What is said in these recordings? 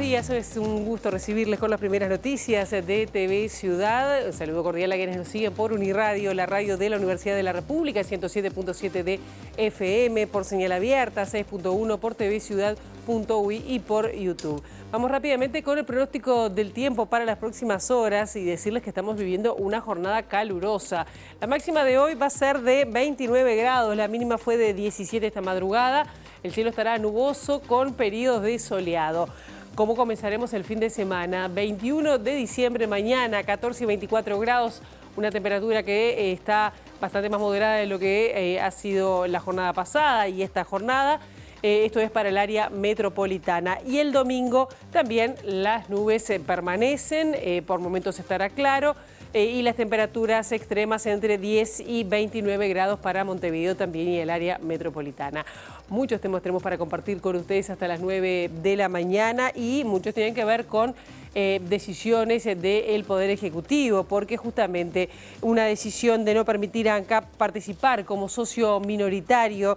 días, es un gusto recibirles con las primeras noticias de TV Ciudad. Un saludo cordial a quienes nos siguen por Uniradio, la radio de la Universidad de la República, 107.7 de FM, por señal abierta, 6.1 por tvciudad.ui y por YouTube. Vamos rápidamente con el pronóstico del tiempo para las próximas horas y decirles que estamos viviendo una jornada calurosa. La máxima de hoy va a ser de 29 grados, la mínima fue de 17 esta madrugada. El cielo estará nuboso con periodos de soleado. ¿Cómo comenzaremos el fin de semana? 21 de diciembre mañana, 14 y 24 grados, una temperatura que está bastante más moderada de lo que ha sido la jornada pasada y esta jornada. Esto es para el área metropolitana. Y el domingo también las nubes permanecen, por momentos estará claro, y las temperaturas extremas entre 10 y 29 grados para Montevideo también y el área metropolitana. Muchos temas tenemos para compartir con ustedes hasta las 9 de la mañana y muchos tienen que ver con decisiones del Poder Ejecutivo, porque justamente una decisión de no permitir a ANCAP participar como socio minoritario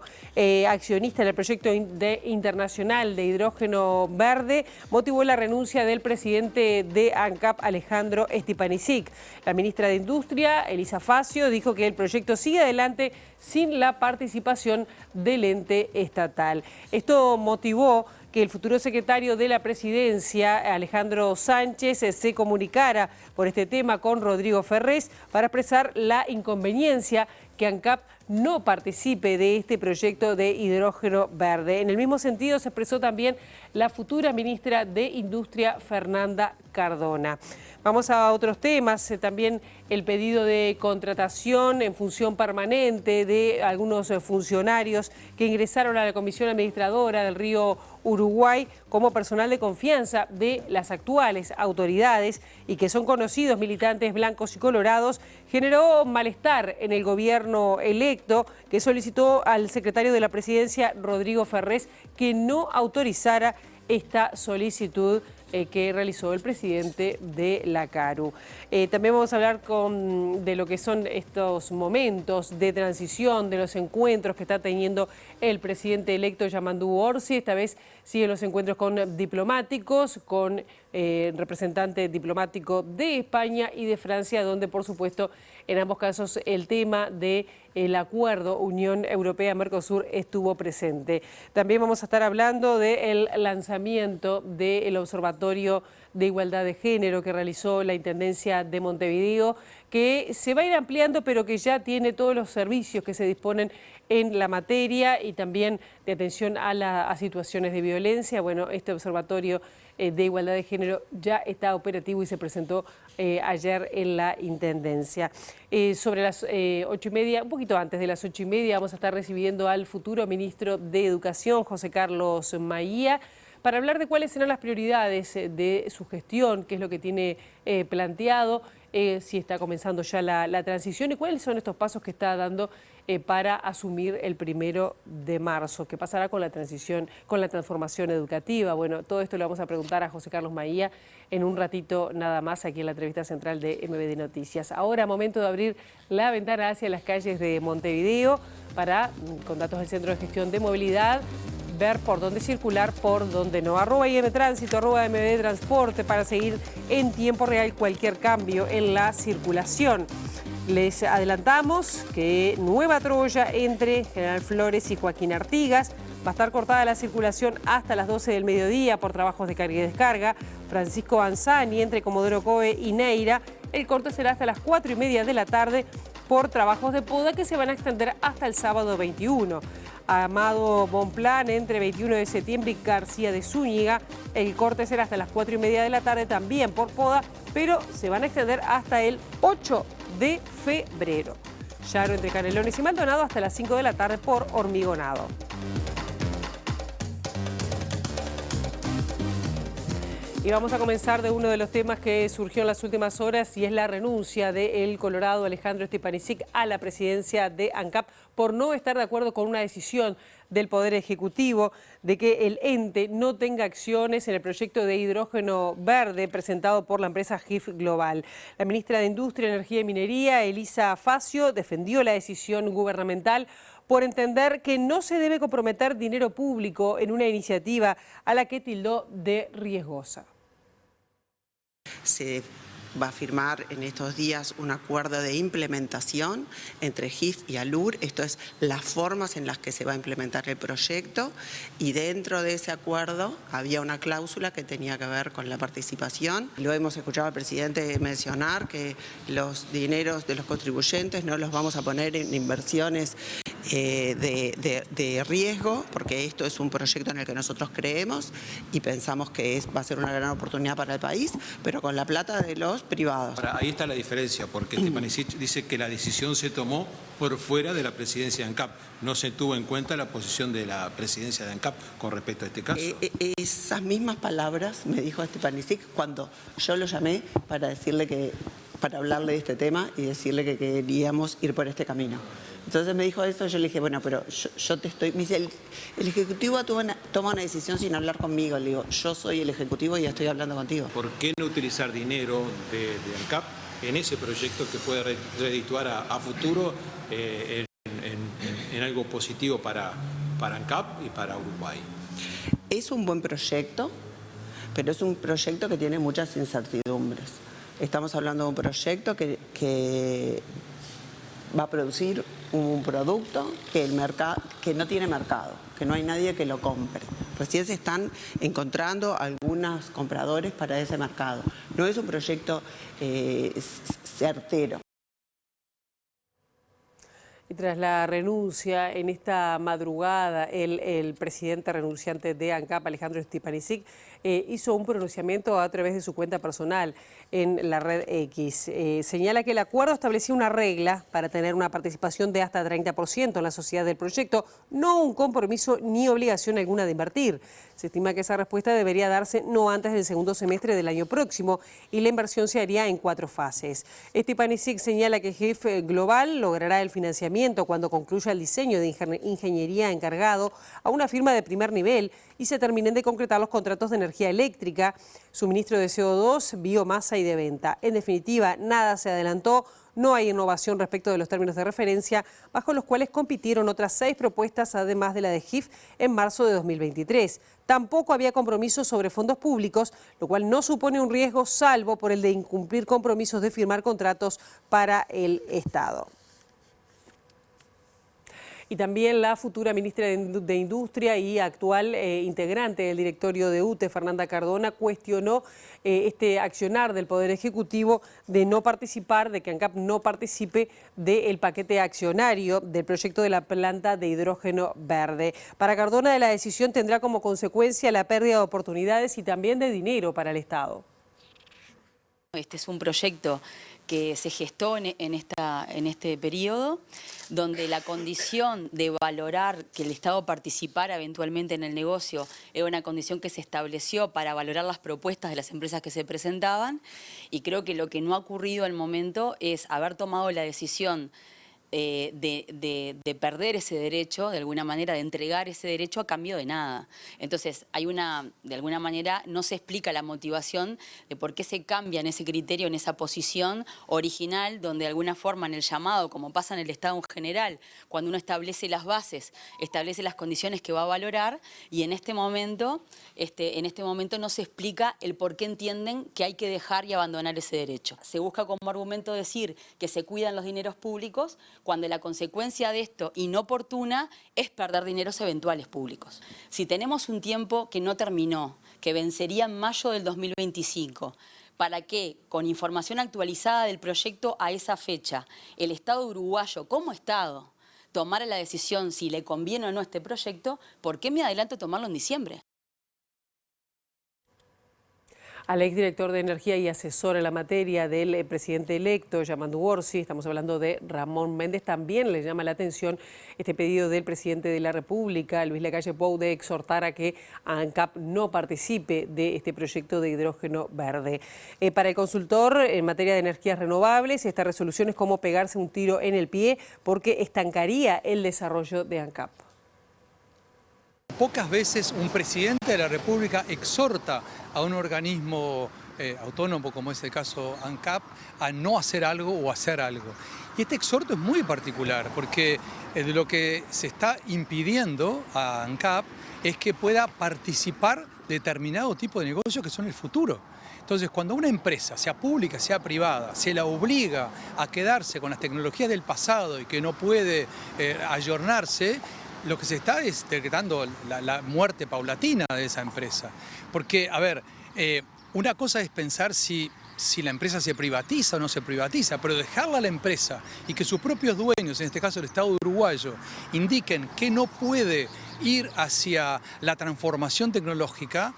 accionista en el proyecto internacional de hidrógeno verde motivó la renuncia del presidente de ANCAP, Alejandro Stepanisic. La ministra de Industria, Elisa Facio, dijo que el proyecto sigue adelante sin la participación del ente estatal. Esto motivó que el futuro secretario de la Presidencia, Alejandro Sánchez, se comunicara por este tema con Rodrigo Ferrés para expresar la inconveniencia que ANCAP no participe de este proyecto de hidrógeno verde. En el mismo sentido se expresó también la futura ministra de Industria, Fernanda Cardona. Vamos a otros temas, también el pedido de contratación en función permanente de algunos funcionarios que ingresaron a la Comisión Administradora del Río Uruguay como personal de confianza de las actuales autoridades y que son conocidos militantes blancos y colorados, generó malestar en el gobierno electo, que solicitó al secretario de la Presidencia, Rodrigo Ferrés, que no autorizara esta solicitud que realizó el presidente de la CARU. También vamos a hablar de lo que son estos momentos de transición, de los encuentros que está teniendo el presidente electo Yamandú Orsi. Esta vez siguen los encuentros con diplomáticos, con representante diplomático de España y de Francia, donde por supuesto en ambos casos el tema del acuerdo Unión Europea-Mercosur estuvo presente. También vamos a estar hablando del lanzamiento del Observatorio de Igualdad de Género que realizó la Intendencia de Montevideo, que se va a ir ampliando, pero que ya tiene todos los servicios que se disponen en la materia y también de atención a situaciones de violencia. Bueno, este Observatorio de Igualdad de Género ya está operativo y se presentó ayer en la Intendencia. Sobre las 8:30, un poquito antes de las 8:30, vamos a estar recibiendo al futuro ministro de Educación, José Carlos Maía, para hablar de cuáles serán las prioridades de su gestión, qué es lo que tiene planteado, si está comenzando ya la transición y cuáles son estos pasos que está dando para asumir el 1 de marzo. ¿Qué pasará con la transición, con la transformación educativa? Bueno, todo esto le vamos a preguntar a José Carlos Maía en un ratito nada más aquí en la entrevista central de MBD Noticias. Ahora, momento de abrir la ventana hacia las calles de Montevideo para, con datos del Centro de Gestión de Movilidad, ver por dónde circular, por dónde no. @IMTránsito, @MBD Transporte para seguir en tiempo real cualquier cambio en la circulación. Les adelantamos que Nueva Troya entre General Flores y Joaquín Artigas va a estar cortada la circulación hasta las 12 del mediodía por trabajos de carga y descarga. Francisco Anzani entre Comodoro Coe y Neira, el corte será hasta las 4:30 de la tarde por trabajos de poda que se van a extender hasta el sábado 21. Amado Bonplan entre 21 de septiembre y García de Zúñiga. El corte será hasta las 4:30 de la tarde también por poda, pero se van a extender hasta el 8 de febrero. Llaro entre Canelones y Maldonado hasta las 5 de la tarde por hormigonado. Y vamos a comenzar de uno de los temas que surgió en las últimas horas y es la renuncia del colorado Alejandro Stepanisic a la presidencia de ANCAP por no estar de acuerdo con una decisión del Poder Ejecutivo de que el ente no tenga acciones en el proyecto de hidrógeno verde presentado por la empresa GIF Global. La ministra de Industria, Energía y Minería, Elisa Facio, defendió la decisión gubernamental por entender que no se debe comprometer dinero público en una iniciativa a la que tildó de riesgosa. Se va a firmar en estos días un acuerdo de implementación entre GIF y ALUR. Esto es las formas en las que se va a implementar el proyecto, y dentro de ese acuerdo había una cláusula que tenía que ver con la participación. Lo hemos escuchado al presidente mencionar que los dineros de los contribuyentes no los vamos a poner en inversiones de riesgo, porque esto es un proyecto en el que nosotros creemos y pensamos que va a ser una gran oportunidad para el país, pero con la plata de los privados. Ahora, ahí está la diferencia, porque Stepanisic dice que la decisión se tomó por fuera de la presidencia de ANCAP. No se tuvo en cuenta la posición de la presidencia de ANCAP con respecto a este caso. Esas mismas palabras me dijo Stepanisic cuando yo lo llamé para hablarle de este tema y decirle que queríamos ir por este camino. Entonces me dijo eso, yo le dije, bueno, pero yo te estoy... Me dice, el Ejecutivo toma una decisión sin hablar conmigo. Le digo, yo soy el Ejecutivo y estoy hablando contigo. ¿Por qué no utilizar dinero de ANCAP en ese proyecto que puede redituar a futuro en algo positivo para ANCAP y para Uruguay? Es un buen proyecto, pero es un proyecto que tiene muchas incertidumbres. Estamos hablando de un proyecto que va a producir un producto que no tiene mercado, que no hay nadie que lo compre. Recién se están encontrando algunos compradores para ese mercado. No es un proyecto certero. Y tras la renuncia en esta madrugada, el presidente renunciante de ANCAP, Alejandro Stepanisic, hizo un pronunciamiento a través de su cuenta personal en la red X. Señala que el acuerdo establecía una regla para tener una participación de hasta 30% en la sociedad del proyecto, no un compromiso ni obligación alguna de invertir. Se estima que esa respuesta debería darse no antes del segundo semestre del año próximo y la inversión se haría en 4 fases. Stepanisic señala que GIF Global logrará el financiamiento cuando concluya el diseño de ingeniería encargado a una firma de primer nivel y se terminen de concretar los contratos de energía eléctrica, suministro de CO2, biomasa y de venta. En definitiva, nada se adelantó. No hay innovación respecto de los términos de referencia, bajo los cuales compitieron otras 6 propuestas, además de la de GIF, en marzo de 2023. Tampoco había compromisos sobre fondos públicos, lo cual no supone un riesgo, salvo por el de incumplir compromisos de firmar contratos para el Estado. Y también la futura ministra de Industria y actual integrante del directorio de UTE, Fernanda Cardona, cuestionó este accionar del Poder Ejecutivo de no participar, de que ANCAP no participe del paquete accionario del proyecto de la planta de hidrógeno verde. Para Cardona, la decisión tendrá como consecuencia la pérdida de oportunidades y también de dinero para el Estado. Este es un proyecto que se gestó en este periodo, donde la condición de valorar que el Estado participara eventualmente en el negocio era una condición que se estableció para valorar las propuestas de las empresas que se presentaban, y creo que lo que no ha ocurrido al momento es haber tomado la decisión de perder ese derecho, de alguna manera, de entregar ese derecho a cambio de nada. Entonces, de alguna manera, no se explica la motivación de por qué se cambia en ese criterio, en esa posición original, donde de alguna forma en el llamado, como pasa en el Estado en general, cuando uno establece las bases, establece las condiciones que va a valorar, y en este momento no se explica el por qué entienden que hay que dejar y abandonar ese derecho. Se busca como argumento decir que se cuidan los dineros públicos, cuando la consecuencia de esto, inoportuna, es perder dineros eventuales públicos. Si tenemos un tiempo que no terminó, que vencería en mayo del 2025, para que, con información actualizada del proyecto a esa fecha, el Estado uruguayo, como Estado, tomara la decisión si le conviene o no este proyecto, ¿por qué me adelanto a tomarlo en diciembre? Al exdirector de Energía y asesor en la materia del presidente electo, Yamandu Orsi, estamos hablando de Ramón Méndez, también le llama la atención este pedido del presidente de la República, Luis Lacalle Pou, de exhortar a que ANCAP no participe de este proyecto de hidrógeno verde. Para el consultor en materia de energías renovables, esta resolución es como pegarse un tiro en el pie porque estancaría el desarrollo de ANCAP. Pocas veces un presidente de la República exhorta a un organismo autónomo, como es el caso ANCAP, a no hacer algo o hacer algo. Y este exhorto es muy particular porque de lo que se está impidiendo a ANCAP es que pueda participar de determinado tipo de negocios que son el futuro. Entonces, cuando una empresa, sea pública, sea privada, se la obliga a quedarse con las tecnologías del pasado y que no puede ayornarse, lo que se está es decretando la muerte paulatina de esa empresa. Porque, a ver, una cosa es pensar si la empresa se privatiza o no se privatiza, pero dejarla a la empresa y que sus propios dueños, en este caso el Estado uruguayo, indiquen que no puede ir hacia la transformación tecnológica,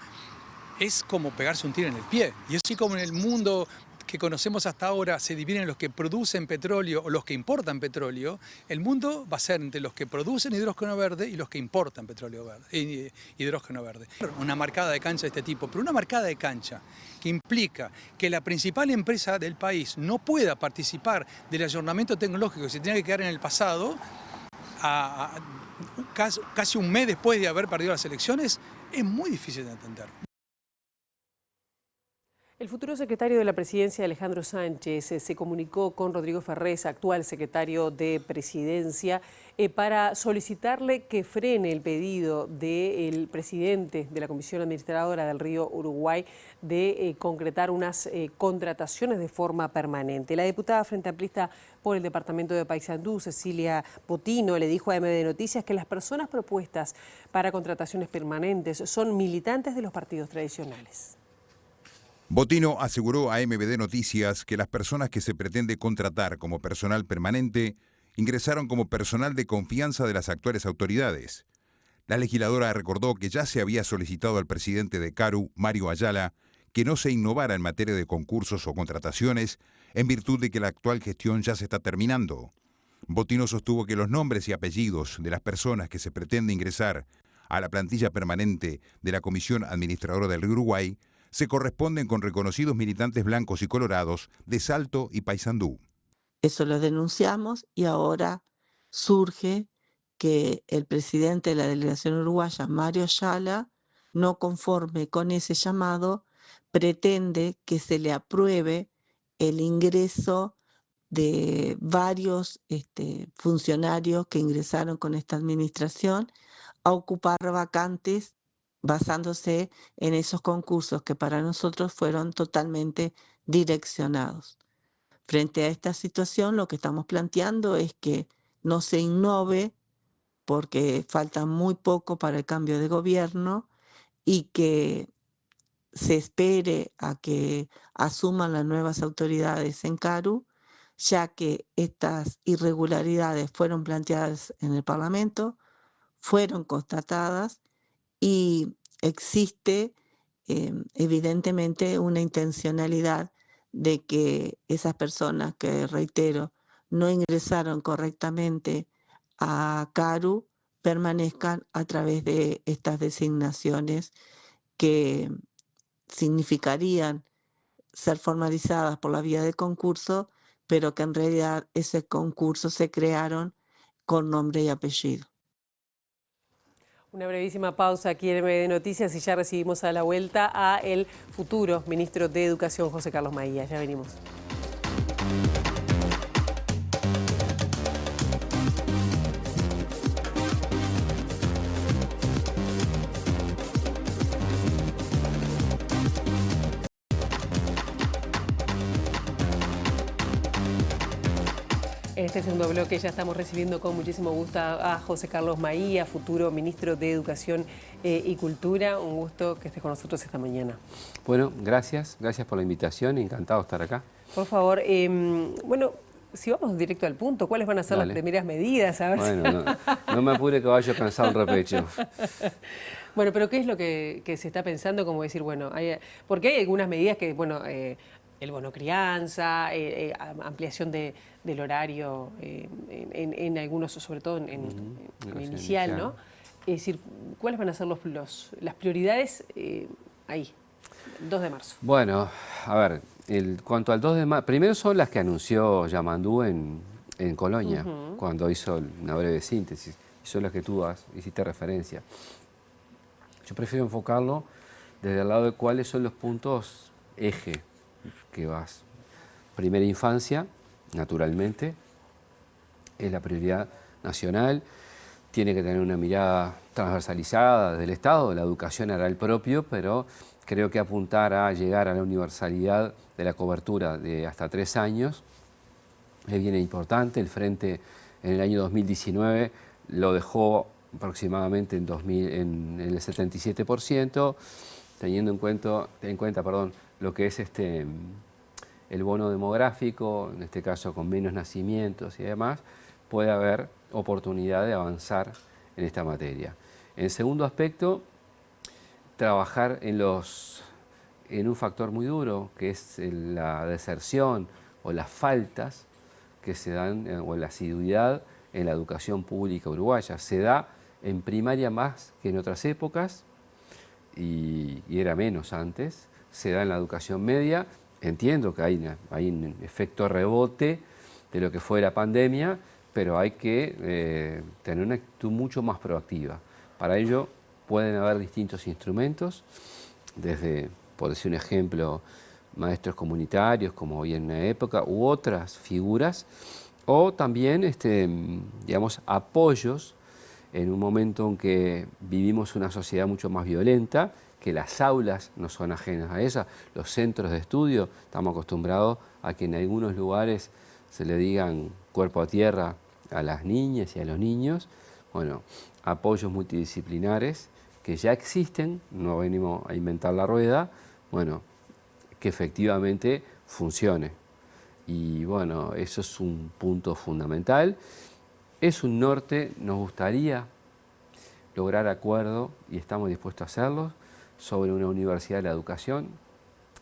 es como pegarse un tiro en el pie. Y así como en el mundo que conocemos hasta ahora se dividen en los que producen petróleo o los que importan petróleo, el mundo va a ser entre los que producen hidrógeno verde y los que importan petróleo verde, hidrógeno verde. Una marcada de cancha de este tipo, pero una marcada de cancha que implica que la principal empresa del país no pueda participar del ayornamiento tecnológico que se tenía que quedar en el pasado, casi un mes después de haber perdido las elecciones, es muy difícil de entender. El futuro secretario de la Presidencia, Alejandro Sánchez, se comunicó con Rodrigo Ferrés, actual secretario de Presidencia, para solicitarle que frene el pedido del presidente de la Comisión Administradora del Río Uruguay de concretar unas contrataciones de forma permanente. La diputada Frente Amplista por el departamento de Paysandú, Cecilia Botino, le dijo a MD Noticias que las personas propuestas para contrataciones permanentes son militantes de los partidos tradicionales. Botino aseguró a MBD Noticias que las personas que se pretende contratar como personal permanente ingresaron como personal de confianza de las actuales autoridades. La legisladora recordó que ya se había solicitado al presidente de CARU, Mario Ayala, que no se innovara en materia de concursos o contrataciones en virtud de que la actual gestión ya se está terminando. Botino sostuvo que los nombres y apellidos de las personas que se pretende ingresar a la plantilla permanente de la Comisión Administradora del Río Uruguay se corresponden con reconocidos militantes blancos y colorados de Salto y Paysandú. Eso lo denunciamos y ahora surge que el presidente de la delegación uruguaya, Mario Ayala, no conforme con ese llamado, pretende que se le apruebe el ingreso de varios funcionarios que ingresaron con esta administración a ocupar vacantes basándose en esos concursos que para nosotros fueron totalmente direccionados. Frente a esta situación, lo que estamos planteando es que no se innove porque falta muy poco para el cambio de gobierno y que se espere a que asuman las nuevas autoridades en CARU, ya que estas irregularidades fueron planteadas en el Parlamento, fueron constatadas y existe evidentemente una intencionalidad de que esas personas que, reitero, no ingresaron correctamente a CARU permanezcan a través de estas designaciones que significarían ser formalizadas por la vía de concurso, pero que en realidad ese concurso se crearon con nombre y apellido. Una brevísima pausa aquí en MD Noticias y ya recibimos a la vuelta a el futuro ministro de Educación, José Carlos Maías. Ya venimos. En este segundo bloque ya estamos recibiendo con muchísimo gusto a José Carlos Maías, futuro ministro de Educación y Cultura. Un gusto que estés con nosotros esta mañana. Bueno, gracias por la invitación, encantado de estar acá. Por favor, bueno, si vamos directo al punto, ¿cuáles van a ser las primeras medidas? A ver bueno, no me apure que vaya cansado el repecho. Bueno, pero ¿qué es lo que se está pensando? Como decir, bueno, porque hay algunas medidas que, bueno, el bono crianza, ampliación del horario en algunos, sobre todo en inicial, ¿no? Es decir, ¿cuáles van a ser las prioridades ahí, 2 de marzo? Bueno, a ver, cuanto al 2 de marzo, primero son las que anunció Yamandú en Colonia, cuando hizo una breve síntesis, y son las que tú hiciste referencia. Yo prefiero enfocarlo desde el lado de cuáles son los puntos eje que vas. Primera infancia, naturalmente, es la prioridad nacional, tiene que tener una mirada transversalizada del Estado, la educación hará el propio, pero creo que apuntar a llegar a la universalidad de la cobertura de hasta 3 años es bien importante. El Frente en el año 2019 lo dejó aproximadamente en el 77%, teniendo en cuenta lo que es el bono demográfico, en este caso con menos nacimientos y demás, puede haber oportunidad de avanzar en esta materia. En segundo aspecto, trabajar en un factor muy duro, que es la deserción o las faltas que se dan, o la asiduidad en la educación pública uruguaya. Se da en primaria más que en otras épocas, y era menos antes. Se da en la educación media. Entiendo que hay un efecto rebote de lo que fue la pandemia, pero hay que tener una actitud mucho más proactiva. Para ello pueden haber distintos instrumentos, desde, por decir un ejemplo, maestros comunitarios, como hoy en una época, u otras figuras, o también, digamos, apoyos en un momento en que vivimos una sociedad mucho más violenta, que las aulas no son ajenas a ella, los centros de estudio, estamos acostumbrados a que en algunos lugares se le digan cuerpo a tierra a las niñas y a los niños. Bueno, apoyos multidisciplinares que ya existen, no venimos a inventar la rueda, bueno, que efectivamente funcione. Y bueno, eso es un punto fundamental. Es un norte, nos gustaría lograr acuerdo, y estamos dispuestos a hacerlo, sobre una universidad de la educación.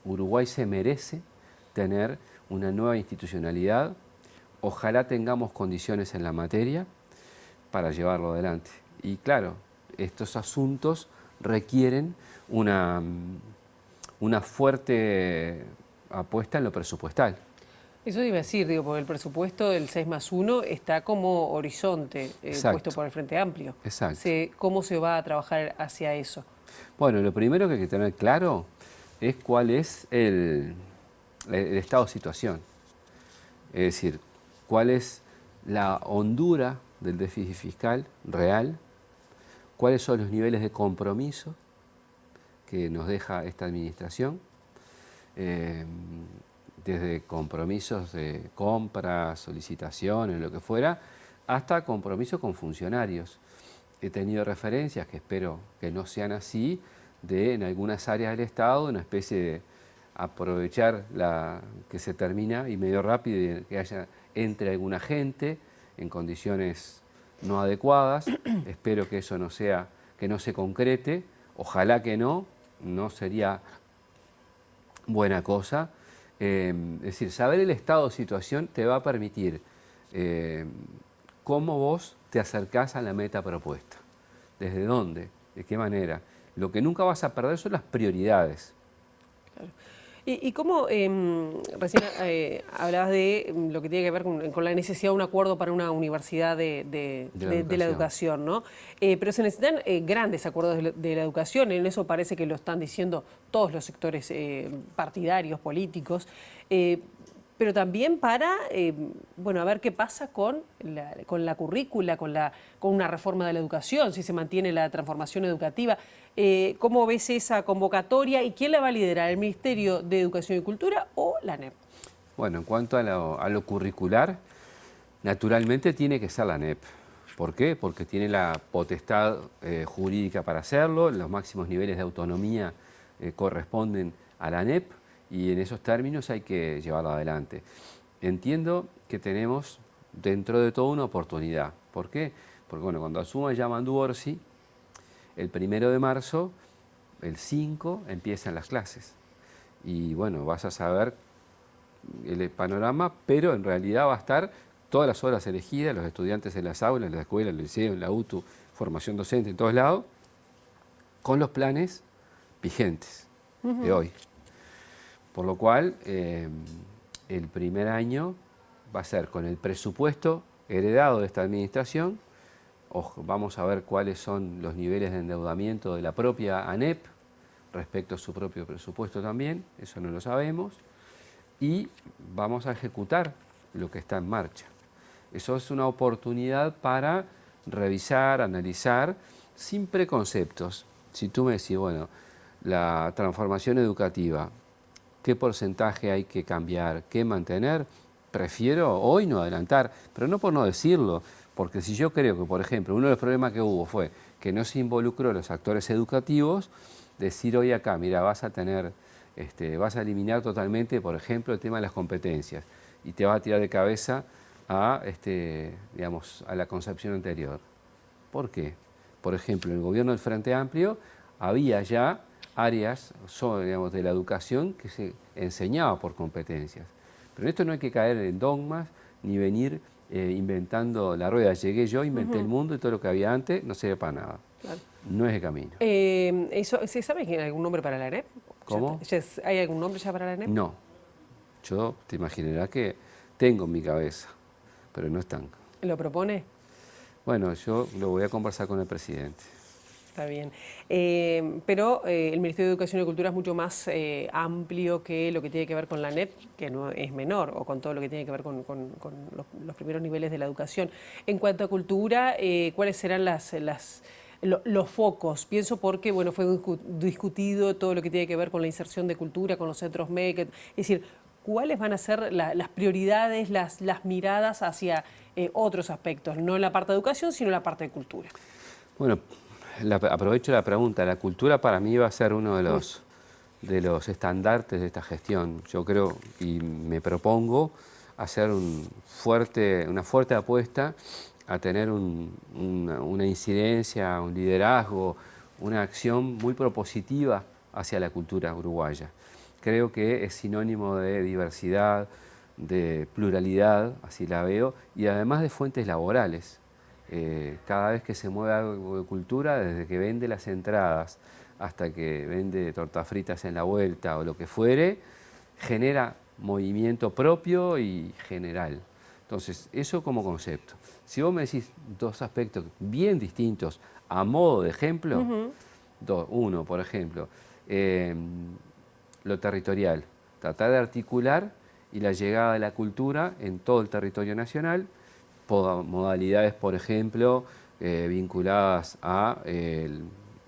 Uruguay se merece tener una nueva institucionalidad. Ojalá tengamos condiciones en la materia para llevarlo adelante. Y claro, estos asuntos requieren una fuerte apuesta en lo presupuestal. Eso iba a decir, porque el presupuesto del 6+1 está como horizonte puesto por el Frente Amplio. Exacto. ¿Cómo se va a trabajar hacia eso? Bueno, lo primero que hay que tener claro es cuál es el estado de situación. Es decir, cuál es la hondura del déficit fiscal real, cuáles son los niveles de compromiso que nos deja esta administración, desde compromisos de compras, solicitaciones, lo que fuera, hasta compromisos con funcionarios. He tenido referencias, que espero que no sean así, de en algunas áreas del Estado una especie de aprovechar que se termina y medio rápido, y que entre alguna gente en condiciones no adecuadas. Espero que eso no se concrete. Ojalá que no sería buena cosa. Es decir, saber el estado de situación te va a permitir cómo vos te acercás a la meta propuesta. ¿Desde dónde? ¿De qué manera? Lo que nunca vas a perder son las prioridades. Claro. Y cómo, recién hablabas de lo que tiene que ver con la necesidad de un acuerdo para una universidad de la educación, ¿no? Pero se necesitan grandes acuerdos de la educación, en eso parece que lo están diciendo todos los sectores partidarios, políticos, pero también para, a ver qué pasa con la currícula, con una reforma de la educación, si se mantiene la transformación educativa. ¿Cómo ves esa convocatoria y quién la va a liderar, el Ministerio de Educación y Cultura o la ANEP? Bueno, en cuanto a lo curricular, naturalmente tiene que ser la ANEP. ¿Por qué? Porque tiene la potestad jurídica para hacerlo, los máximos niveles de autonomía corresponden a la ANEP, y en esos términos hay que llevarlo adelante. Entiendo que tenemos dentro de todo una oportunidad. ¿Por qué? Porque cuando asuma Yamandu Orsi, el 1 de marzo, el 5, empiezan las clases. Y bueno, vas a saber el panorama, pero en realidad va a estar todas las horas elegidas, los estudiantes en las aulas, en la escuela, en el liceo, en la UTU, formación docente, en todos lados, con los planes vigentes de hoy. Por lo cual, el primer año va a ser con el presupuesto heredado de esta administración. Ojo, vamos a ver cuáles son los niveles de endeudamiento de la propia ANEP respecto a su propio presupuesto también, eso no lo sabemos, y vamos a ejecutar lo que está en marcha. Eso es una oportunidad para revisar, analizar, sin preconceptos. Si tú me decís, bueno, la transformación educativa, ¿qué porcentaje hay que cambiar, qué mantener? Prefiero hoy no adelantar, pero no por no decirlo, porque si yo creo que, por ejemplo, uno de los problemas que hubo fue que no se involucró a los actores educativos, decir hoy acá, mira, vas a eliminar totalmente, por ejemplo, el tema de las competencias y te vas a tirar de cabeza a, digamos, a la concepción anterior. ¿Por qué? Por ejemplo, en el gobierno del Frente Amplio había ya áreas, digamos, de la educación que se enseñaba por competencias. Pero en esto no hay que caer en dogmas ni venir inventando la rueda. Llegué yo, inventé el mundo y todo lo que había antes no sirve para nada. Claro. No es el camino. ¿Se sabe que hay algún nombre para la ANEP? ¿Cómo? ¿Hay algún nombre ya para la ANEP? No. Yo te imaginarás que tengo en mi cabeza, pero no están. ¿Lo propone? Bueno, yo lo voy a conversar con el presidente. Está bien. Pero el Ministerio de Educación y Cultura es mucho más amplio que lo que tiene que ver con la ANEP, que no es menor, o con todo lo que tiene que ver con los primeros niveles de la educación. En cuanto a cultura, ¿cuáles serán los focos? Pienso porque bueno, fue discutido todo lo que tiene que ver con la inserción de cultura, con los centros MEC, es decir, ¿cuáles van a ser las prioridades, las miradas hacia otros aspectos? No en la parte de educación, sino en la parte de cultura. Bueno, aprovecho la pregunta. La cultura para mí va a ser uno de los estandartes de esta gestión. Yo creo y me propongo hacer una fuerte apuesta a tener una incidencia, un liderazgo, una acción muy propositiva hacia la cultura uruguaya. Creo que es sinónimo de diversidad, de pluralidad, así la veo, y además de fuentes laborales. Cada vez que se mueve algo de cultura, desde que vende las entradas hasta que vende tortas fritas en la vuelta o lo que fuere, genera movimiento propio y general. Entonces, eso como concepto. Si vos me decís dos aspectos bien distintos a modo de ejemplo, uno, por ejemplo, lo territorial, tratar de articular y la llegada de la cultura en todo el territorio nacional, modalidades, por ejemplo, vinculadas a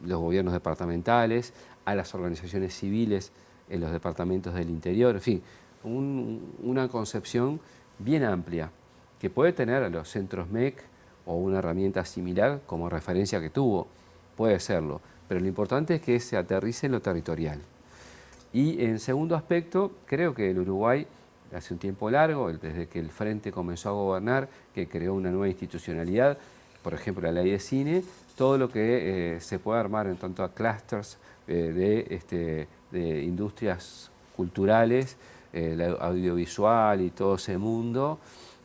los gobiernos departamentales, a las organizaciones civiles en los departamentos del interior, en fin, una concepción bien amplia que puede tener a los centros MEC o una herramienta similar como referencia que tuvo, puede serlo, pero lo importante es que se aterrice en lo territorial. Y en segundo aspecto, creo que el Uruguay, hace un tiempo largo, desde que el Frente comenzó a gobernar, que creó una nueva institucionalidad, por ejemplo la ley de cine, todo lo que se puede armar en tanto a clústeres de industrias culturales, audiovisual y todo ese mundo,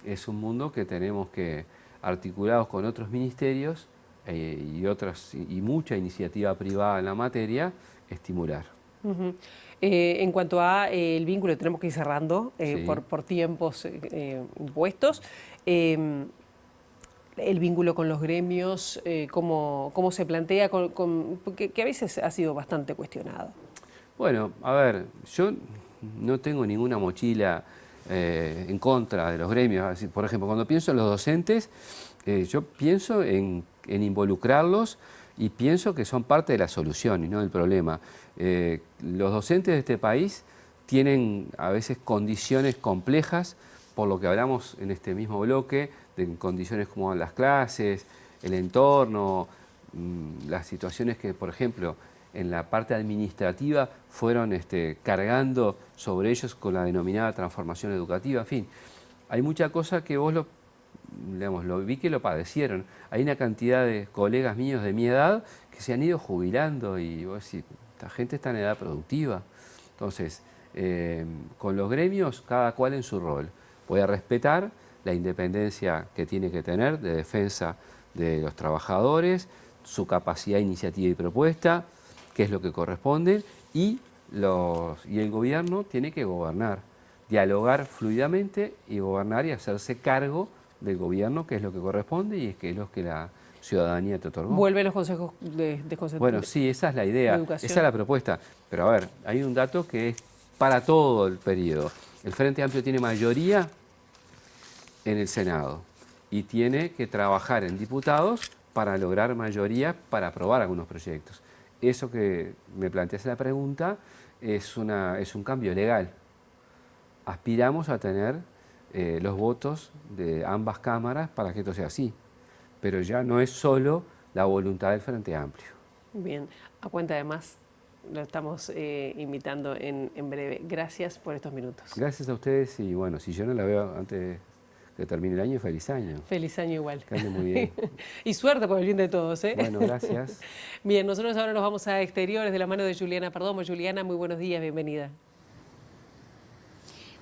es un mundo que tenemos que, articulados con otros ministerios y mucha iniciativa privada en la materia, estimular. En cuanto a el vínculo, tenemos que ir cerrando Sí. por tiempos impuestos. El vínculo con los gremios, cómo se plantea, que a veces ha sido bastante cuestionado. Bueno, a ver, yo no tengo ninguna mochila en contra de los gremios. Por ejemplo, cuando pienso en los docentes, yo pienso en involucrarlos y pienso que son parte de la solución y no del problema. Los docentes de este país tienen a veces condiciones complejas, por lo que hablamos en este mismo bloque, de condiciones como las clases, el entorno, las situaciones que, por ejemplo, en la parte administrativa fueron cargando sobre ellos con la denominada transformación educativa. En fin, hay mucha cosa que vos lo vi que lo padecieron. Hay una cantidad de colegas míos de mi edad que se han ido jubilando y vos decís, esta gente está en edad productiva. Entonces, con los gremios, cada cual en su rol. Voy a respetar la independencia que tiene que tener de defensa de los trabajadores, su capacidad de iniciativa y propuesta, que es lo que corresponde, y el gobierno tiene que gobernar, dialogar fluidamente y gobernar y hacerse cargo del gobierno, que es lo que corresponde y es que es lo que la ciudadanía te otorgó. ¿Vuelven los consejos de Bueno, sí, esa es la idea, esa es la propuesta. Pero a ver, hay un dato que es para todo el periodo. El Frente Amplio tiene mayoría en el Senado, y tiene que trabajar en diputados para lograr mayoría para aprobar algunos proyectos. Eso que me planteas en la pregunta es un cambio legal. Aspiramos a tener los votos de ambas cámaras para que esto sea así, pero ya no es solo la voluntad del Frente Amplio. Bien, a cuenta de más, lo estamos invitando en breve. Gracias por estos minutos. Gracias a ustedes y bueno, si yo no la veo antes que termine el año, feliz año. Feliz año igual. Que ande muy bien. Y suerte por el bien de todos, ¿eh? Bueno, gracias. Bien, nosotros ahora nos vamos a exteriores de la mano de Juliana Perdomo. Juliana, muy buenos días, bienvenida.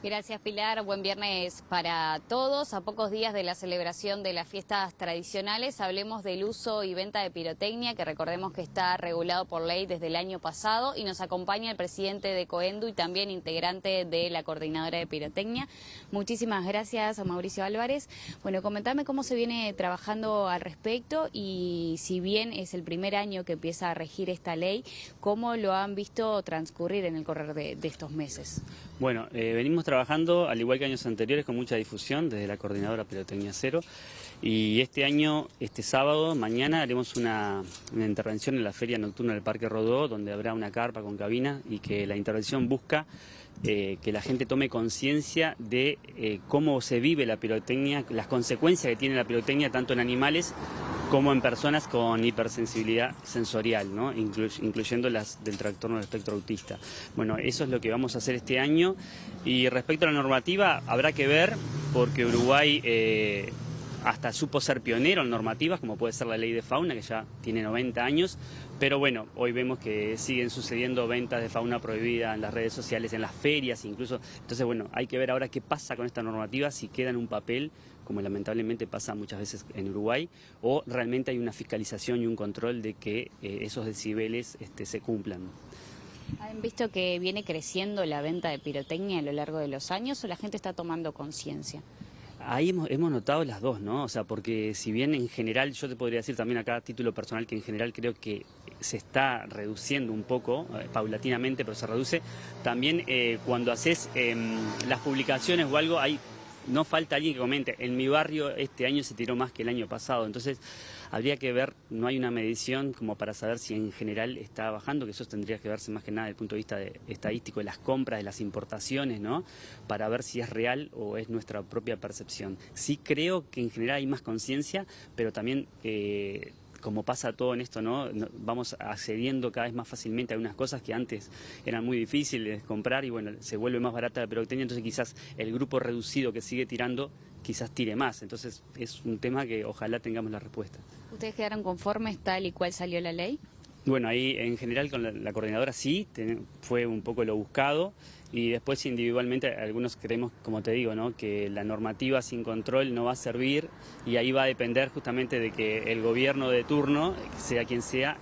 Gracias, Pilar. Buen viernes para todos. A pocos días de la celebración de las fiestas tradicionales, hablemos del uso y venta de pirotecnia, que recordemos que está regulado por ley desde el año pasado, y nos acompaña el presidente de Coendu y también integrante de la coordinadora de pirotecnia. Muchísimas gracias a Mauricio Álvarez. Bueno, comentame cómo se viene trabajando al respecto y si bien es el primer año que empieza a regir esta ley, ¿cómo lo han visto transcurrir en el correr de estos meses? Bueno, venimos trabajando, al igual que años anteriores, con mucha difusión desde la coordinadora Pirotecnia Cero. Y este año, este sábado, mañana, haremos una intervención en la Feria Nocturna del Parque Rodó, donde habrá una carpa con cabina y que la intervención busca que la gente tome conciencia de cómo se vive la pirotecnia, las consecuencias que tiene la pirotecnia tanto en animales como en personas con hipersensibilidad sensorial, ¿no? Incluyendo las del trastorno del espectro autista. Bueno, eso es lo que vamos a hacer este año. Y respecto a la normativa, habrá que ver, porque Uruguay hasta supo ser pionero en normativas, como puede ser la ley de fauna, que ya tiene 90 años, pero bueno, hoy vemos que siguen sucediendo ventas de fauna prohibida en las redes sociales, en las ferias incluso. Entonces, bueno, hay que ver ahora qué pasa con esta normativa, si queda en un papel, como lamentablemente pasa muchas veces en Uruguay, o realmente hay una fiscalización y un control de que esos decibeles se cumplan. ¿Han visto que viene creciendo la venta de pirotecnia a lo largo de los años o la gente está tomando conciencia? Ahí hemos notado las dos, ¿no? O sea, porque si bien en general, yo te podría decir también acá a título personal que en general creo que se está reduciendo un poco, paulatinamente, pero se reduce, también cuando haces las publicaciones o algo, no falta alguien que comente, en mi barrio este año se tiró más que el año pasado, entonces habría que ver, no hay una medición como para saber si en general está bajando, que eso tendría que verse más que nada desde el punto de vista estadístico de las compras, de las importaciones, ¿no? Para ver si es real o es nuestra propia percepción. Sí creo que en general hay más conciencia, pero también como pasa todo en esto, ¿no? Vamos accediendo cada vez más fácilmente a unas cosas que antes eran muy difíciles de comprar y bueno, se vuelve más barata la pirotecnia, entonces quizás el grupo reducido que sigue tirando quizás tire más, entonces es un tema que ojalá tengamos la respuesta. ¿Ustedes quedaron conformes tal y cual salió la ley? Bueno, ahí en general con la coordinadora sí, fue un poco lo buscado y después individualmente algunos creemos, como te digo, ¿no? Que la normativa sin control no va a servir y ahí va a depender justamente de que el gobierno de turno, sea quien sea,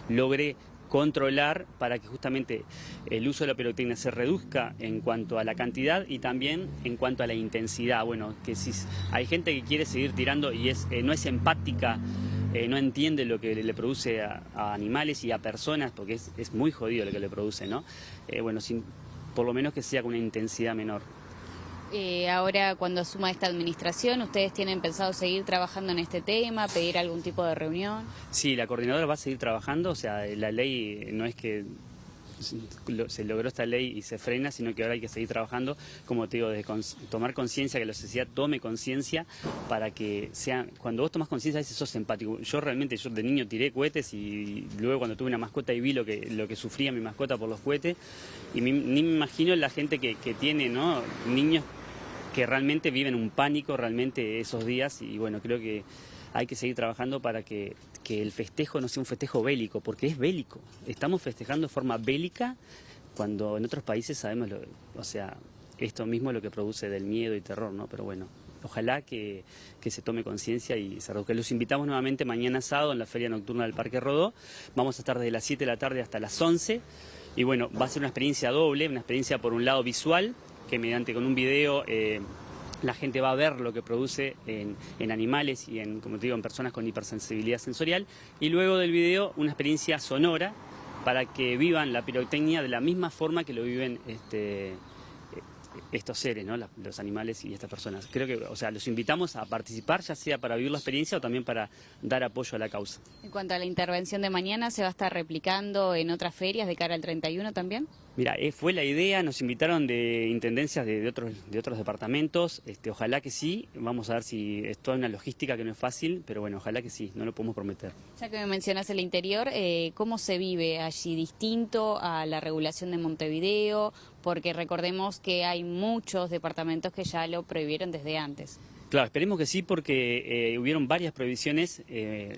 logre controlar para que justamente el uso de la pirotecnia se reduzca en cuanto a la cantidad y también en cuanto a la intensidad. Bueno, que si hay gente que quiere seguir tirando y no es empática, no entiende lo que le produce a animales y a personas, porque es muy jodido lo que le produce, ¿no? Bueno, por lo menos que sea con una intensidad menor. Ahora, cuando asuma esta administración, ¿ustedes tienen pensado seguir trabajando en este tema, pedir algún tipo de reunión? Sí, la coordinadora va a seguir trabajando, o sea, la ley no es que se logró esta ley y se frena, sino que ahora hay que seguir trabajando, como te digo, de tomar conciencia, que la sociedad tome conciencia para que sea, cuando vos tomas conciencia a veces sos empático. Yo de niño tiré cohetes y luego cuando tuve una mascota y vi lo que sufría mi mascota por los cohetes y ni me imagino la gente que tiene, ¿no? Niños que realmente viven un pánico realmente esos días y bueno, creo que hay que seguir trabajando para que el festejo no sea un festejo bélico, porque es bélico. Estamos festejando de forma bélica cuando en otros países sabemos, o sea, esto mismo es lo que produce del miedo y terror, ¿no? Pero bueno, ojalá que se tome conciencia y se reduzca. Los invitamos nuevamente mañana sábado en la Feria Nocturna del Parque Rodó. Vamos a estar desde las 7 de la tarde hasta las 11 y bueno, va a ser una experiencia doble, una experiencia por un lado visual, que mediante con un video la gente va a ver lo que produce en animales y como te digo, en personas con hipersensibilidad sensorial, y luego del video una experiencia sonora para que vivan la pirotecnia de la misma forma que lo viven estos seres, ¿no? Los animales y estas personas. Creo que, o sea, los invitamos a participar, ya sea para vivir la experiencia o también para dar apoyo a la causa. En cuanto a la intervención de mañana, ¿se va a estar replicando en otras ferias de cara al 31 también? Mira, fue la idea, nos invitaron de intendencias de otros departamentos, ojalá que sí, vamos a ver si es toda una logística que no es fácil, pero bueno, ojalá que sí, no lo podemos prometer. Ya que me mencionas el interior, ¿cómo se vive allí distinto a la regulación de Montevideo? Porque recordemos que hay muchos departamentos que ya lo prohibieron desde antes. Claro, esperemos que sí, porque hubieron varias prohibiciones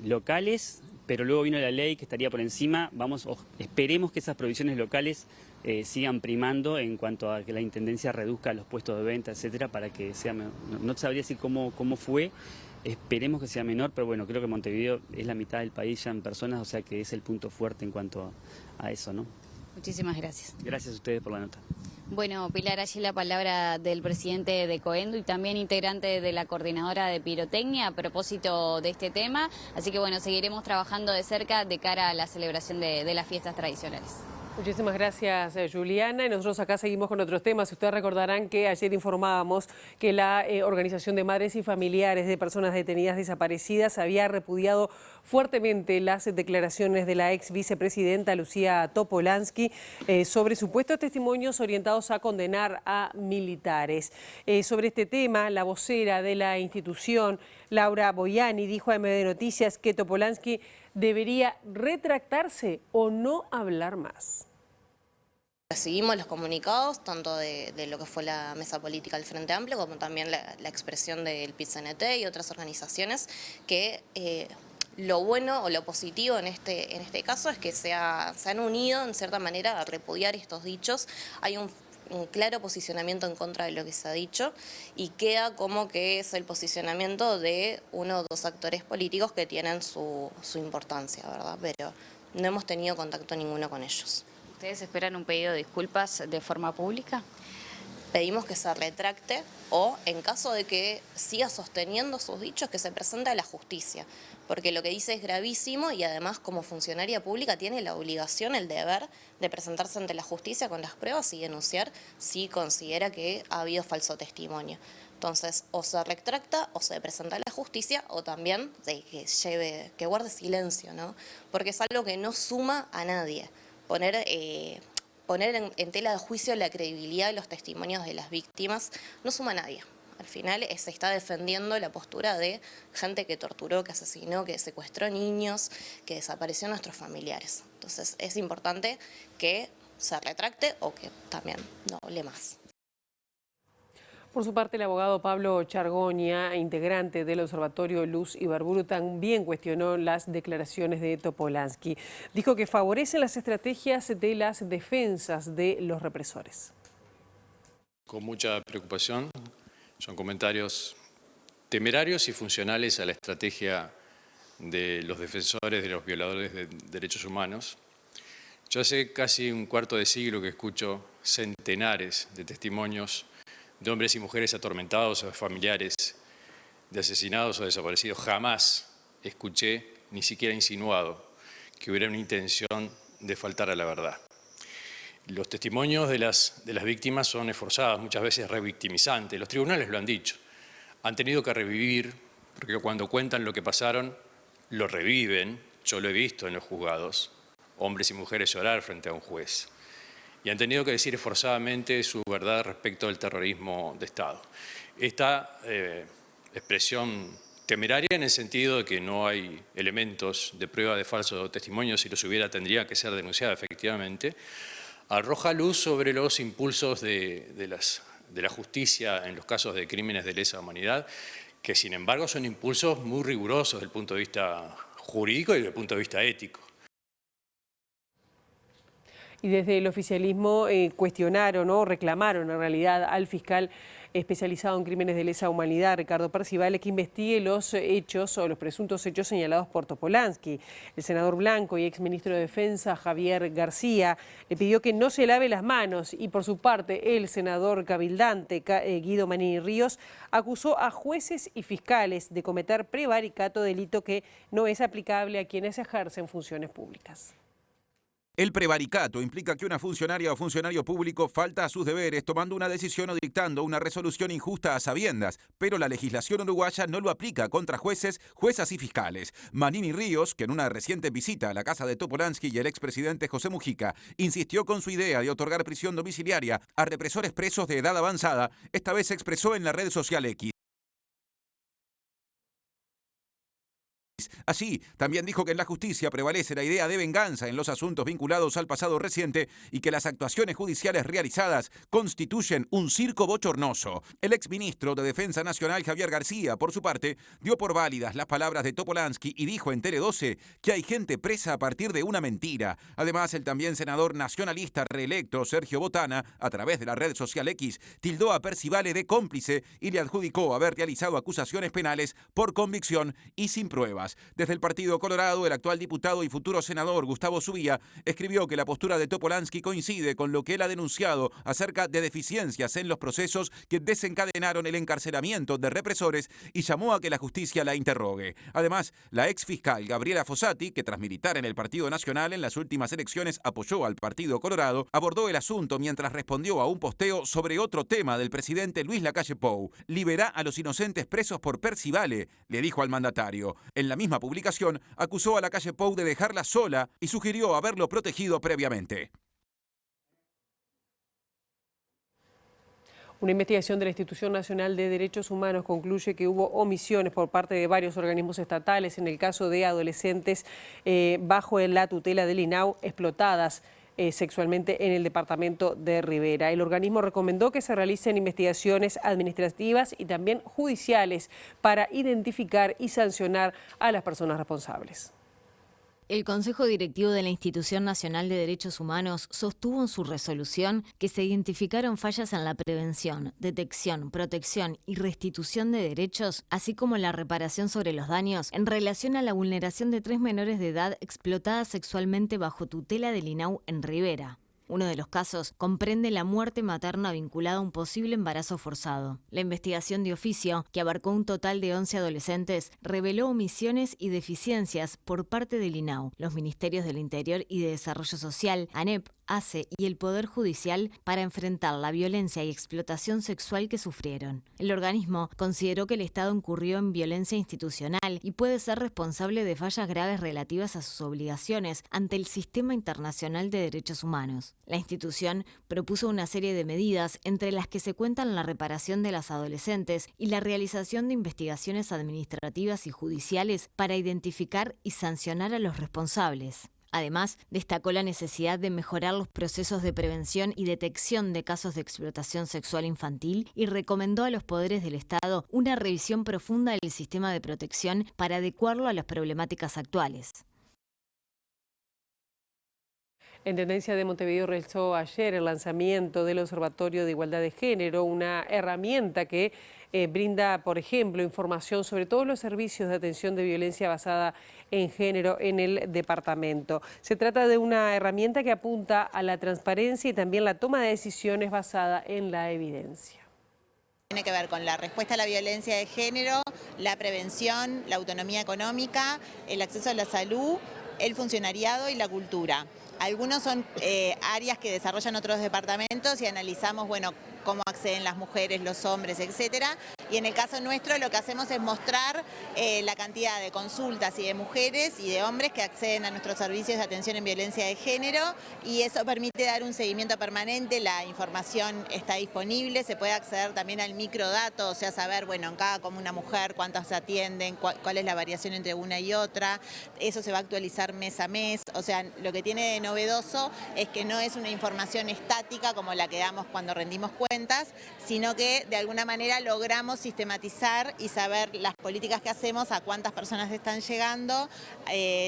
locales, pero luego vino la ley que estaría por encima. Esperemos que esas prohibiciones locales sigan primando en cuanto a que la Intendencia reduzca los puestos de venta, etcétera, para que sea menor. No sabría decir cómo fue, esperemos que sea menor, pero bueno, creo que Montevideo es la mitad del país ya en personas, o sea que es el punto fuerte en cuanto a eso, ¿no? Muchísimas gracias. Gracias a ustedes por la nota. Bueno, Pilar, allí la palabra del presidente de Coendo y también integrante de la coordinadora de pirotecnia a propósito de este tema. Así que bueno, seguiremos trabajando de cerca de cara a la celebración de las fiestas tradicionales. Muchísimas gracias, Juliana. Y nosotros acá seguimos con otros temas. Ustedes recordarán que ayer informábamos que la Organización de Madres y Familiares de Personas Detenidas Desaparecidas había repudiado fuertemente las declaraciones de la ex vicepresidenta Lucía Topolansky sobre supuestos testimonios orientados a condenar a militares. Sobre este tema, la vocera de la institución, Laura Boiani, dijo a MD Noticias que Topolansky debería retractarse o no hablar más. Recibimos los comunicados, tanto de lo que fue la mesa política del Frente Amplio, como también la expresión del PIT-CNT y otras organizaciones, que lo bueno o lo positivo en este caso es que se han unido, en cierta manera, a repudiar estos dichos. Hay un claro posicionamiento en contra de lo que se ha dicho y queda como que es el posicionamiento de uno o dos actores políticos que tienen su importancia, ¿verdad? Pero no hemos tenido contacto ninguno con ellos. ¿Ustedes esperan un pedido de disculpas de forma pública? Pedimos que se retracte o, en caso de que siga sosteniendo sus dichos, que se presente a la justicia, porque lo que dice es gravísimo y además como funcionaria pública tiene la obligación, el deber de presentarse ante la justicia con las pruebas y denunciar si considera que ha habido falso testimonio. Entonces, o se retracta o se presenta a la justicia o también que guarde silencio, ¿no? Porque es algo que no suma a nadie. Poner en tela de juicio la credibilidad de los testimonios de las víctimas no suma a nadie. Al final se está defendiendo la postura de gente que torturó, que asesinó, que secuestró niños, que desapareció a nuestros familiares. Entonces es importante que se retracte o que también no hable más. Por su parte, el abogado Pablo Chargoña, integrante del Observatorio Luz Ibarburu, también cuestionó las declaraciones de Topolansky. Dijo que favorecen las estrategias de las defensas de los represores. Con mucha preocupación, son comentarios temerarios y funcionales a la estrategia de los defensores de los violadores de derechos humanos. Yo hace casi un cuarto de siglo que escucho centenares de testimonios de hombres y mujeres atormentados o familiares de asesinados o desaparecidos. Jamás escuché, ni siquiera insinuado, que hubiera una intención de faltar a la verdad. Los testimonios de las víctimas son esforzados, muchas veces revictimizantes. Los tribunales lo han dicho. Han tenido que revivir, porque cuando cuentan lo que pasaron, lo reviven. Yo lo he visto en los juzgados, hombres y mujeres llorar frente a un juez. Y han tenido que decir esforzadamente su verdad respecto al terrorismo de Estado. Esta expresión temeraria en el sentido de que no hay elementos de prueba de falso testimonio, si los hubiera tendría que ser denunciada efectivamente, arroja luz sobre los impulsos de la justicia en los casos de crímenes de lesa humanidad, que sin embargo son impulsos muy rigurosos desde el punto de vista jurídico y desde el punto de vista ético. Y desde el oficialismo cuestionaron o reclamaron en realidad al fiscal especializado en crímenes de lesa humanidad, Ricardo Percivale, que investigue los hechos o los presuntos hechos señalados por Topolansky. El senador Blanco y exministro de Defensa, Javier García, le pidió que no se lave las manos y por su parte el senador cabildante Guido Manini Ríos acusó a jueces y fiscales de cometer prevaricato, delito que no es aplicable a quienes ejercen funciones públicas. El prevaricato implica que una funcionaria o funcionario público falta a sus deberes tomando una decisión o dictando una resolución injusta a sabiendas, pero la legislación uruguaya no lo aplica contra jueces, juezas y fiscales. Manini Ríos, que en una reciente visita a la casa de Topolansky y el expresidente José Mujica insistió con su idea de otorgar prisión domiciliaria a represores presos de edad avanzada, esta vez se expresó en la red social X. Así, también dijo que en la justicia prevalece la idea de venganza en los asuntos vinculados al pasado reciente y que las actuaciones judiciales realizadas constituyen un circo bochornoso. El exministro de Defensa Nacional, Javier García, por su parte, dio por válidas las palabras de Topolansky y dijo en Tele 12 que hay gente presa a partir de una mentira. Además, el también senador nacionalista reelecto, Sergio Botana, a través de la red social X, tildó a Percivale de cómplice y le adjudicó haber realizado acusaciones penales por convicción y sin pruebas. Desde el Partido Colorado, el actual diputado y futuro senador Gustavo Zubía escribió que la postura de Topolansky coincide con lo que él ha denunciado acerca de deficiencias en los procesos que desencadenaron el encarcelamiento de represores y llamó a que la justicia la interrogue. Además, la exfiscal Gabriela Fossati, que tras militar en el Partido Nacional en las últimas elecciones apoyó al Partido Colorado, abordó el asunto mientras respondió a un posteo sobre otro tema del presidente Luis Lacalle Pou. Liberá a los inocentes presos por Percivale, le dijo al mandatario. En la misma publicación, acusó a Lacalle Pou de dejarla sola y sugirió haberlo protegido previamente. Una investigación de la Institución Nacional de Derechos Humanos concluye que hubo omisiones por parte de varios organismos estatales en el caso de adolescentes bajo la tutela del INAU explotadas sexualmente en el departamento de Rivera. El organismo recomendó que se realicen investigaciones administrativas y también judiciales para identificar y sancionar a las personas responsables. El Consejo Directivo de la Institución Nacional de Derechos Humanos sostuvo en su resolución que se identificaron fallas en la prevención, detección, protección y restitución de derechos, así como la reparación sobre los daños en relación a la vulneración de 3 menores de edad explotadas sexualmente bajo tutela del INAU en Rivera. Uno de los casos comprende la muerte materna vinculada a un posible embarazo forzado. La investigación de oficio, que abarcó un total de 11 adolescentes, reveló omisiones y deficiencias por parte del INAU, los Ministerios del Interior y de Desarrollo Social, ANEP, ACE y el Poder Judicial para enfrentar la violencia y explotación sexual que sufrieron. El organismo consideró que el Estado incurrió en violencia institucional y puede ser responsable de fallas graves relativas a sus obligaciones ante el Sistema Internacional de Derechos Humanos. La institución propuso una serie de medidas, entre las que se cuentan la reparación de las adolescentes y la realización de investigaciones administrativas y judiciales para identificar y sancionar a los responsables. Además, destacó la necesidad de mejorar los procesos de prevención y detección de casos de explotación sexual infantil y recomendó a los poderes del Estado una revisión profunda del sistema de protección para adecuarlo a las problemáticas actuales. En Tendencia de Montevideo realizó ayer el lanzamiento del Observatorio de Igualdad de Género, una herramienta que brinda, por ejemplo, información sobre todos los servicios de atención de violencia basada en género en el departamento. Se trata de una herramienta que apunta a la transparencia y también la toma de decisiones basada en la evidencia. Tiene que ver con la respuesta a la violencia de género, la prevención, la autonomía económica, el acceso a la salud, el funcionariado y la cultura. Algunos son áreas que desarrollan otros departamentos y analizamos, bueno, cómo acceden las mujeres, los hombres, etcétera. Y en el caso nuestro lo que hacemos es mostrar la cantidad de consultas y de mujeres y de hombres que acceden a nuestros servicios de atención en violencia de género y eso permite dar un seguimiento permanente, la información está disponible, se puede acceder también al microdato, o sea, saber, bueno, en cada comuna mujer cuántas se atienden, cuál es la variación entre una y otra, eso se va a actualizar mes a mes, o sea, lo que tiene de novedoso es que no es una información estática como la que damos cuando rendimos cuentas, sino que de alguna manera logramos sistematizar y saber las políticas que hacemos, a cuántas personas están llegando,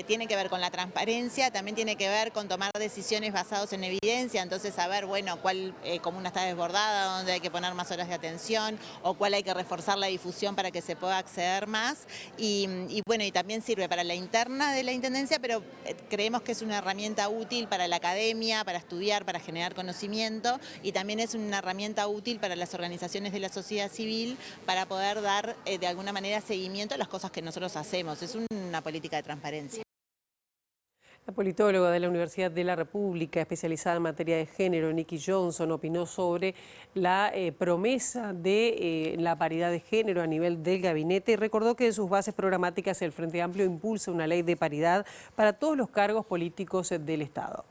tiene que ver con la transparencia, también tiene que ver con tomar decisiones basadas en evidencia, entonces saber, bueno, cuál comuna está desbordada, dónde hay que poner más horas de atención o cuál hay que reforzar la difusión para que se pueda acceder más y bueno, y también sirve para la interna de la Intendencia, pero creemos que es una herramienta útil para la academia, para estudiar, para generar conocimiento y también es una herramienta útil para las organizaciones de la sociedad civil para poder dar de alguna manera seguimiento a las cosas que nosotros hacemos. Es una política de transparencia. La politóloga de la Universidad de la República, especializada en materia de género, Nikki Johnson, opinó sobre la promesa de la paridad de género a nivel del gabinete y recordó que en sus bases programáticas el Frente Amplio impulsa una ley de paridad para todos los cargos políticos del Estado.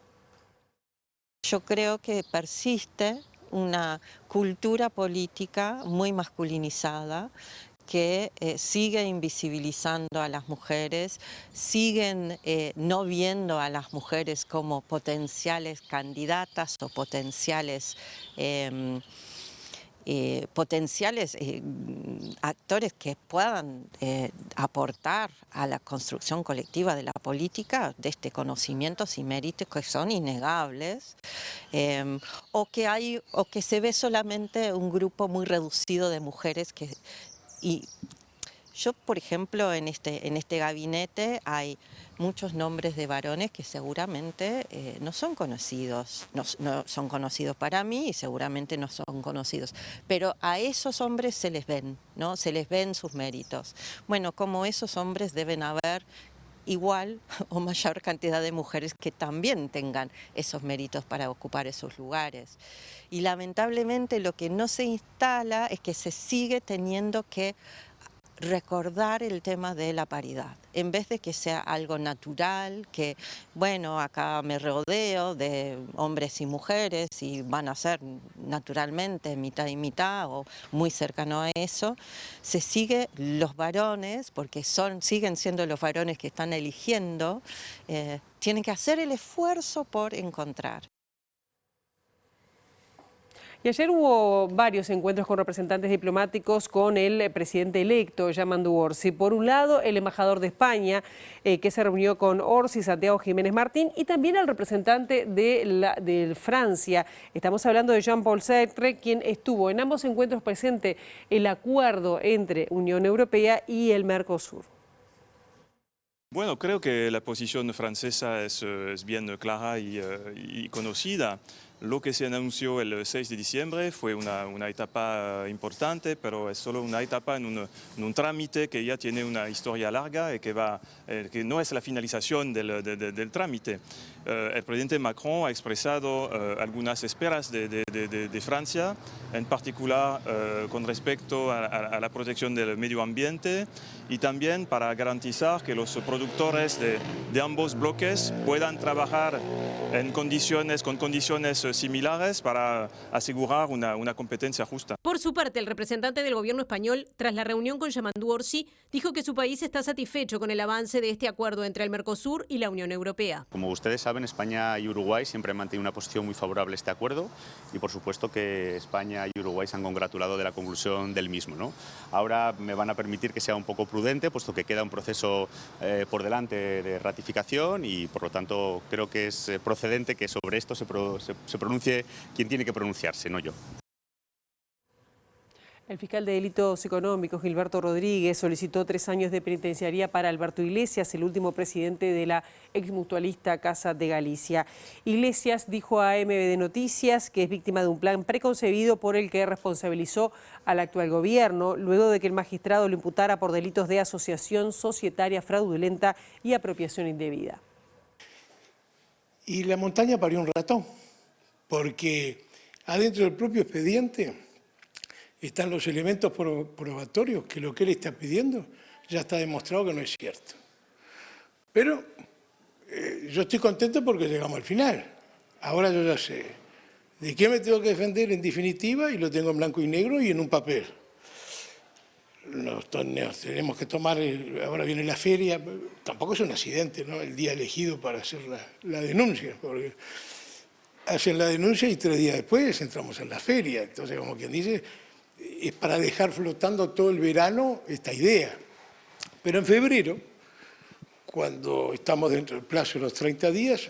Yo creo que persiste una cultura política muy masculinizada que sigue invisibilizando a las mujeres, siguen no viendo a las mujeres como potenciales candidatas o potenciales actores que puedan aportar a la construcción colectiva de la política desde conocimientos y méritos que son innegables, o que se ve solamente un grupo muy reducido de mujeres que... Y yo, por ejemplo, en este gabinete hay muchos nombres de varones que seguramente no son conocidos, no son conocidos para mí y seguramente no son conocidos, pero a esos hombres se les ven, ¿no? Se les ven sus méritos. Bueno, como esos hombres deben haber igual o mayor cantidad de mujeres que también tengan esos méritos para ocupar esos lugares. Y lamentablemente lo que no se instala es que se sigue teniendo que recordar el tema de la paridad, en vez de que sea algo natural, que bueno, acá me rodeo de hombres y mujeres y van a ser naturalmente mitad y mitad o muy cercano a eso, se sigue los varones, porque siguen siendo los varones que están eligiendo, tienen que hacer el esfuerzo por encontrar. Y ayer hubo varios encuentros con representantes diplomáticos con el presidente electo, Yamandu Orsi. Por un lado, el embajador de España, que se reunió con Orsi, Santiago Jiménez Martín, y también el representante de Francia. Estamos hablando de Jean-Paul Sartre, quien estuvo en ambos encuentros presente el acuerdo entre Unión Europea y el Mercosur. Bueno, creo que la posición francesa es bien clara y conocida. Lo que se anunció el 6 de diciembre fue una etapa importante, pero es solo una etapa en un trámite que ya tiene una historia larga y que no es la finalización del trámite. El presidente Macron ha expresado algunas esperas de Francia, en particular con respecto a la protección del medio ambiente y también para garantizar que los productores de ambos bloques puedan trabajar con condiciones similares para asegurar una competencia justa. Por su parte, el representante del gobierno español, tras la reunión con Yamandu Orsi, dijo que su país está satisfecho con el avance de este acuerdo entre el Mercosur y la Unión Europea. Como ustedes saben, España y Uruguay siempre han mantenido una posición muy favorable a este acuerdo y por supuesto que España y Uruguay se han congratulado de la conclusión del mismo, ¿no? Ahora me van a permitir que sea un poco prudente, puesto que queda un proceso por delante de ratificación y por lo tanto creo que es procedente que sobre esto se pronuncie quien tiene que pronunciarse, no yo. El fiscal de delitos económicos, Gilberto Rodríguez, solicitó 3 años de penitenciaría para Alberto Iglesias, el último presidente de la exmutualista Casa de Galicia. Iglesias dijo a MBD Noticias que es víctima de un plan preconcebido por el que responsabilizó al actual gobierno, luego de que el magistrado lo imputara por delitos de asociación societaria fraudulenta y apropiación indebida. Y la montaña parió un ratón, porque adentro del propio expediente están los elementos probatorios que lo que él está pidiendo ya está demostrado que no es cierto. Pero yo estoy contento porque llegamos al final. Ahora yo ya sé de qué me tengo que defender en definitiva y lo tengo en blanco y negro y en un papel. Nos tenemos que tomar, ahora viene la feria, tampoco es un accidente, ¿no? El día elegido para hacer la denuncia, porque hacen la denuncia y 3 días después entramos en la feria. Entonces, como quien dice, es para dejar flotando todo el verano esta idea. Pero en febrero, cuando estamos dentro del plazo de los 30 días,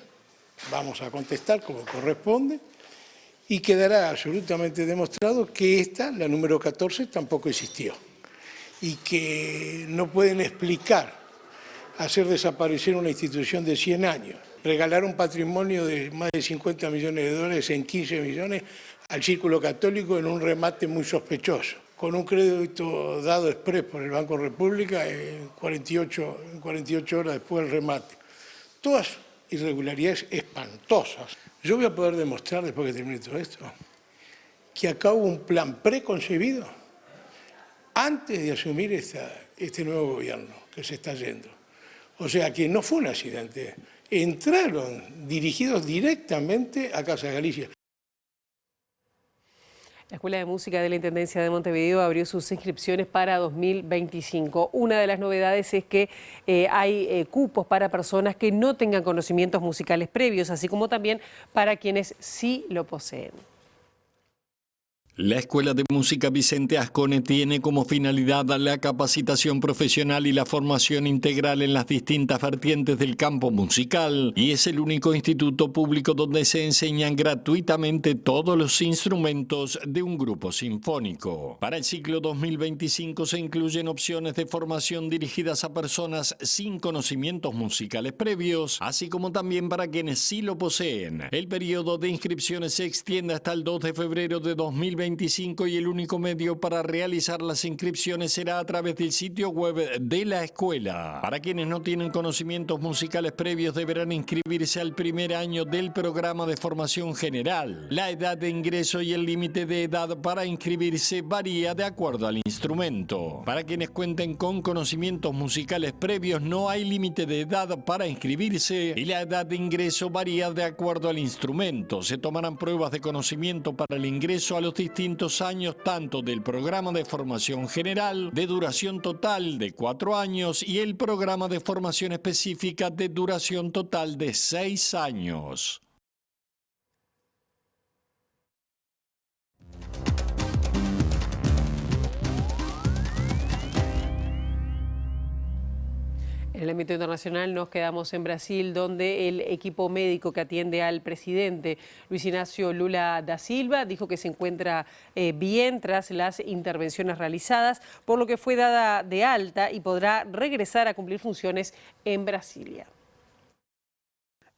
vamos a contestar como corresponde y quedará absolutamente demostrado que esta, la número 14, tampoco existió y que no pueden explicar hacer desaparecer una institución de 100 años, regalar un patrimonio de más de 50 millones de dólares en 15 millones al Círculo Católico en un remate muy sospechoso, con un crédito dado exprés por el Banco República en 48 horas después del remate. Todas irregularidades espantosas. Yo voy a poder demostrar, después que termine todo esto, que acá hubo un plan preconcebido antes de asumir este nuevo gobierno que se está yendo. O sea, que no fue un accidente. Entraron dirigidos directamente a Casa Galicia. La Escuela de Música de la Intendencia de Montevideo abrió sus inscripciones para 2025. Una de las novedades es que hay cupos para personas que no tengan conocimientos musicales previos, así como también para quienes sí lo poseen. La Escuela de Música Vicente Ascone tiene como finalidad la capacitación profesional y la formación integral en las distintas vertientes del campo musical y es el único instituto público donde se enseñan gratuitamente todos los instrumentos de un grupo sinfónico. Para el ciclo 2025 se incluyen opciones de formación dirigidas a personas sin conocimientos musicales previos, así como también para quienes sí lo poseen. El periodo de inscripciones se extiende hasta el 2 de febrero de 2025 y el único medio para realizar las inscripciones será a través del sitio web de la escuela. Para quienes no tienen conocimientos musicales previos deberán inscribirse al primer año del programa de formación general. La edad de ingreso y el límite de edad para inscribirse varía de acuerdo al instrumento. Para quienes cuenten con conocimientos musicales previos no hay límite de edad para inscribirse y la edad de ingreso varía de acuerdo al instrumento. Se tomarán pruebas de conocimiento para el ingreso a los distintos años tanto del programa de formación general de duración total de 4 años y el programa de formación específica de duración total de 6 años. En el ámbito internacional nos quedamos en Brasil, donde el equipo médico que atiende al presidente Luis Ignacio Lula da Silva dijo que se encuentra bien tras las intervenciones realizadas, por lo que fue dada de alta y podrá regresar a cumplir funciones en Brasilia.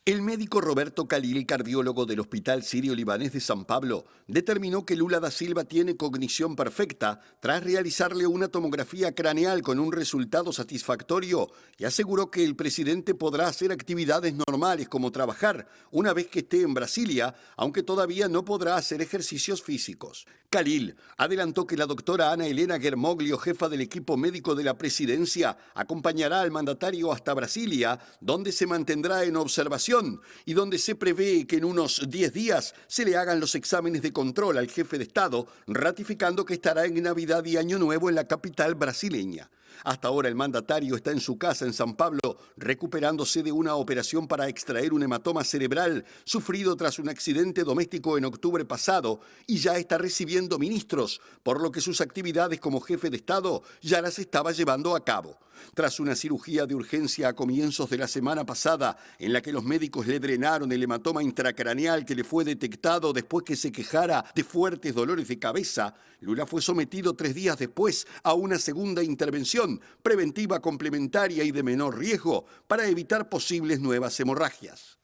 El médico Roberto Khalil, cardiólogo del Hospital Sirio-Libanés de San Pablo, determinó que Lula da Silva tiene cognición perfecta tras realizarle una tomografía craneal con un resultado satisfactorio y aseguró que el presidente podrá hacer actividades normales como trabajar una vez que esté en Brasilia, aunque todavía no podrá hacer ejercicios físicos. Khalil adelantó que la doctora Ana Elena Germoglio, jefa del equipo médico de la presidencia, acompañará al mandatario hasta Brasilia, donde se mantendrá en observación y donde se prevé que en unos 10 días se le hagan los exámenes de control al jefe de Estado, ratificando que estará en Navidad y Año Nuevo en la capital brasileña. Hasta ahora el mandatario está en su casa en San Pablo, recuperándose de una operación para extraer un hematoma cerebral sufrido tras un accidente doméstico en octubre pasado y ya está recibiendo ministros, por lo que sus actividades como jefe de Estado ya las estaba llevando a cabo. Tras una cirugía de urgencia a comienzos de la semana pasada, en la que los médicos le drenaron el hematoma intracraneal que le fue detectado después que se quejara de fuertes dolores de cabeza, Lula fue sometido 3 días después a una segunda intervención preventiva complementaria y de menor riesgo para evitar posibles nuevas hemorragias.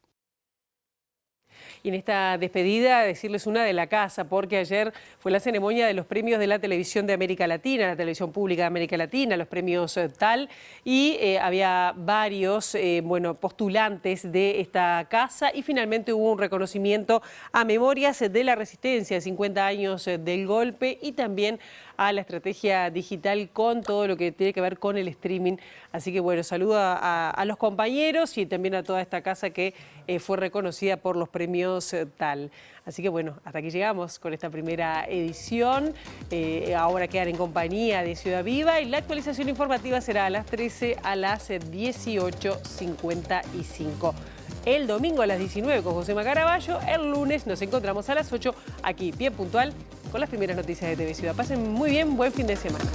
Y en esta despedida, decirles una de la casa, porque ayer fue la ceremonia de los premios de la televisión de América Latina, la televisión pública de América Latina, los premios TAL, y había varios postulantes de esta casa y finalmente hubo un reconocimiento a Memorias de la Resistencia, 50 años del golpe y también a la estrategia digital con todo lo que tiene que ver con el streaming. Así que bueno, saludo a los compañeros y también a toda esta casa que fue reconocida por los premios TAL. Así que bueno, hasta aquí llegamos con esta primera edición. Ahora quedan en compañía de Ciudad Viva y la actualización informativa será a las 13 a las 18:55. El domingo a las 19 con José Caraballo. El lunes nos encontramos a las 8 aquí, bien puntual, con las primeras noticias de TV Ciudad. Pasen muy bien, buen fin de semana.